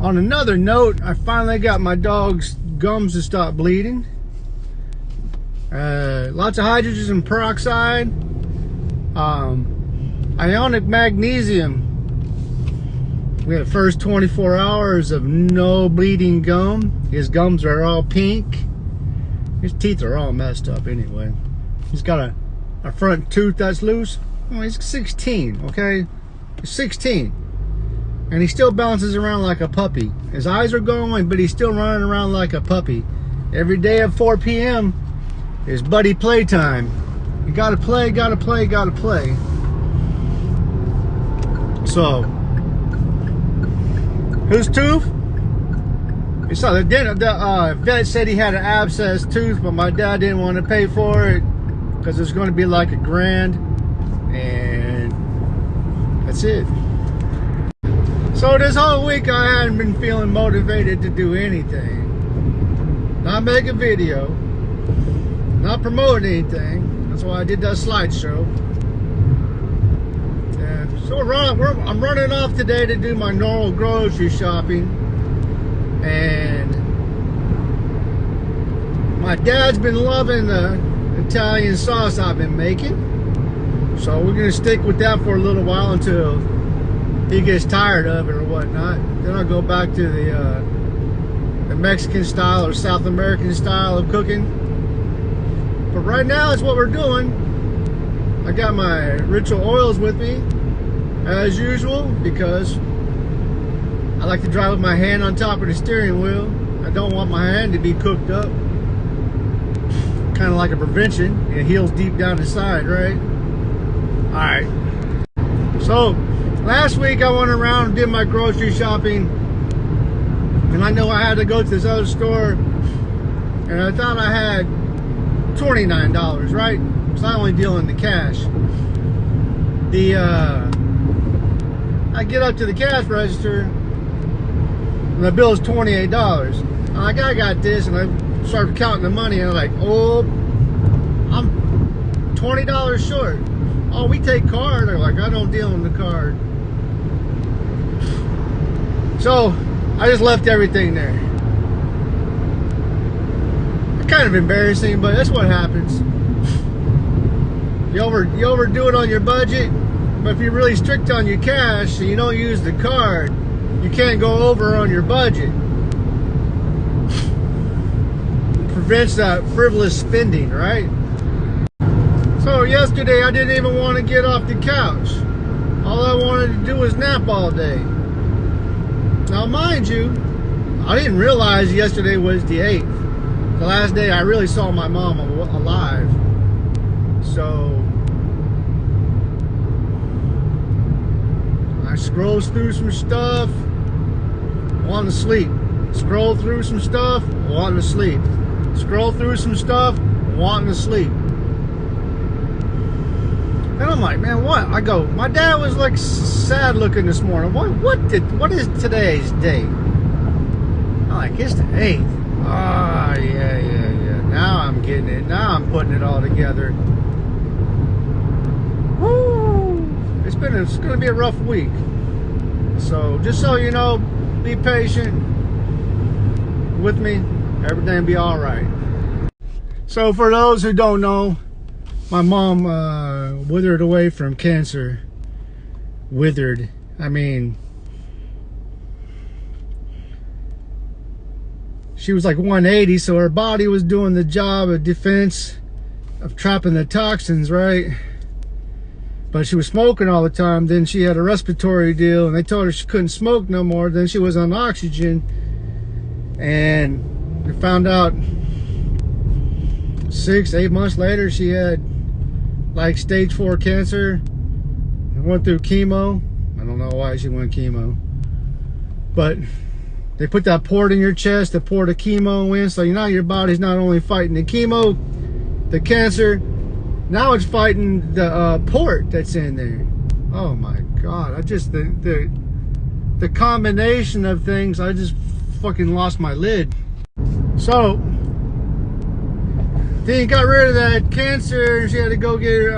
On another note, I finally got my dog's gums to stop bleeding. Lots of hydrogen peroxide, ionic magnesium. We had the first 24 hours of no bleeding gum. His gums are all pink. His teeth are all messed up anyway. He's got a front tooth that's loose. Oh, he's 16, okay? He's 16. And he still bounces around like a puppy. His eyes are going, but he's still running around like a puppy. Every day at 4 p.m. is buddy playtime. You gotta play, gotta play, gotta play. So, whose tooth? You saw the vet said he had an abscess tooth, but my dad didn't want to pay for it because it's going to be like $1,000, and that's it. So this whole week I hadn't been feeling motivated to do anything. Not make a video, not promote anything. That's why I did that slideshow. So I'm running off today to do my normal grocery shopping, and my dad's been loving the Italian sauce I've been making, so we're gonna stick with that for a little while until he gets tired of it or whatnot. Then I'll go back to the Mexican style or South American style of cooking. But right now it's what we're doing. I got my ritual oils with me as usual because I like to drive with my hand on top of the steering wheel. I don't want my hand to be cooked up. Kind of like a prevention. It heals deep down inside, right? Alright. So, last week I went around and did my grocery shopping. And I know I had to go to this other store. And I thought I had $29, right? So I only deal in the cash. I get up to the cash register, and the bill is $28. I'm like, I got this, and I started counting the money, and I'm like, oh, I'm $20 short. Oh, we take card. They're like, I don't deal in the card. So I just left everything there. Kind of embarrassing, but that's what happens. You overdo it on your budget. But if you're really strict on your cash and you don't use the card, you can't go over on your budget. It prevents that frivolous spending, right? So yesterday I didn't even want to get off the couch. All I wanted to do was nap all day. Now mind you, I didn't realize yesterday was the 8th. The last day I really saw my mom alive. So I scrolled through some stuff, wanting to sleep. Scroll through some stuff, wanting to sleep. Scroll through some stuff, wanting to sleep. And I'm like, man, what? I go, my dad was like sad looking this morning. What is today's date? I'm like, it's the 8th. Ah, yeah. Now I'm getting it. Now I'm putting it all together. Woo! It's going to be a rough week. So just so you know, be patient with me. Everything will be all right. So for those who don't know, my mom withered away from cancer. Withered. I mean, she was like 180, so her body was doing the job of defense of trapping the toxins, right? But she was smoking all the time. Then she had a respiratory deal, and they told her she couldn't smoke no more. Then she was on oxygen, and they found out 6-8 months later she had like stage 4 cancer. Went through chemo. I don't know why she went chemo, but they put that port in your chest to pour the chemo in, so now your body's not only fighting the chemo, the cancer, now it's fighting the port that's in there. Oh my God! I just the combination of things. I just fucking lost my lid. So then got rid of that cancer, and she had to go get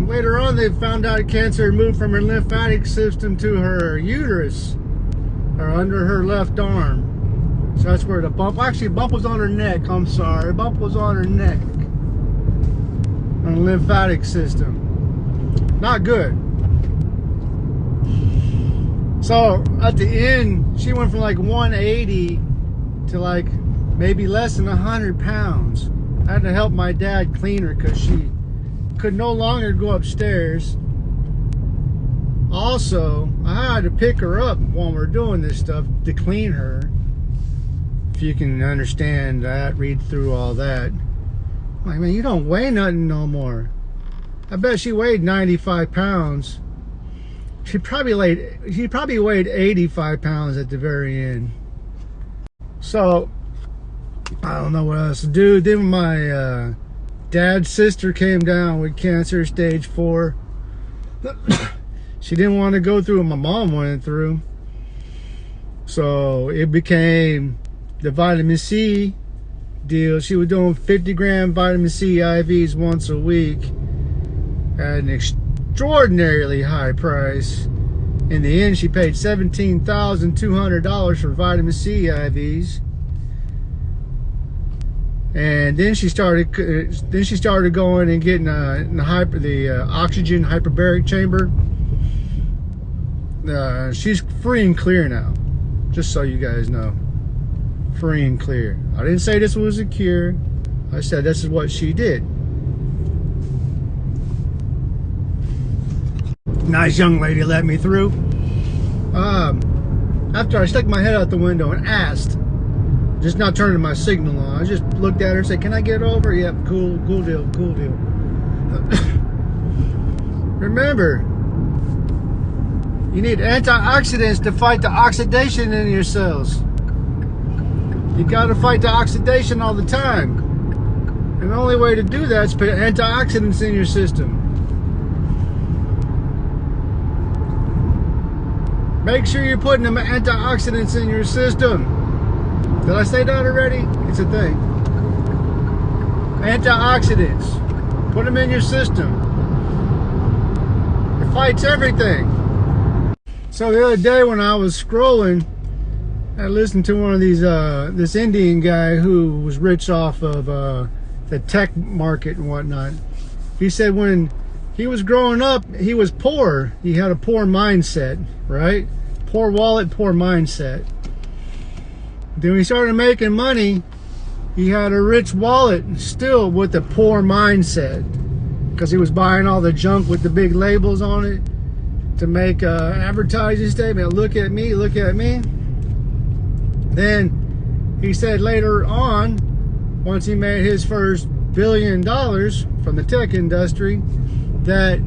later on they found out cancer moved from her lymphatic system to her uterus. or under her left arm. So that's where the bump, actually bump was on her neck, I'm sorry. Bump was on her neck. On the lymphatic system. Not good. So at the end, she went from like 180 to like maybe less than 100 pounds. I had to help my dad clean her because she could no longer go upstairs. Also, I had to pick her up while we're doing this stuff to clean her. If you can understand that, read through all that. I'm like, man, you don't weigh nothing no more. I bet she weighed 95 pounds. She probably weighed 85 pounds at the very end. So, I don't know what else to do. Then my dad's sister came down with cancer stage 4. She didn't want to go through what my mom went through. So it became the vitamin C deal. She was doing 50-gram vitamin C IVs once a week at an extraordinarily high price. In the end, she paid $17,200 for vitamin C IVs. And then she started going and getting the oxygen hyperbaric chamber. She's free and clear now, just so you guys know. Free and clear. I didn't say this was a cure. I said this is what she did. Nice young lady let me through. After I stuck my head out the window and asked, just not turning my signal on, I just looked at her and said, "Can I get over?" "Yep, cool deal, cool deal." Remember, you need antioxidants to fight the oxidation in your cells. You gotta fight the oxidation all the time. And the only way to do that is put antioxidants in your system. Make sure you're putting them antioxidants in your system. Did I say that already? It's a thing. Antioxidants. Put them in your system. It fights everything. So the other day when I was scrolling, I listened to one of these, this Indian guy who was rich off of the tech market and whatnot. He said when he was growing up, he was poor. He had a poor mindset, right? Poor wallet, poor mindset. Then when he started making money, he had a rich wallet still with a poor mindset because he was buying all the junk with the big labels on it to make an advertising statement. Look at me, look at me. Then he said later on, once he made his first $1 billion from the tech industry, that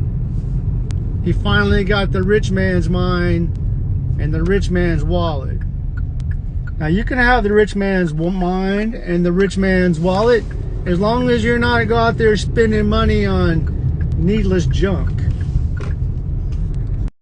he finally got the rich man's mind and the rich man's wallet. Now you can have the rich man's mind and the rich man's wallet as long as you're not go out there spending money on needless junk.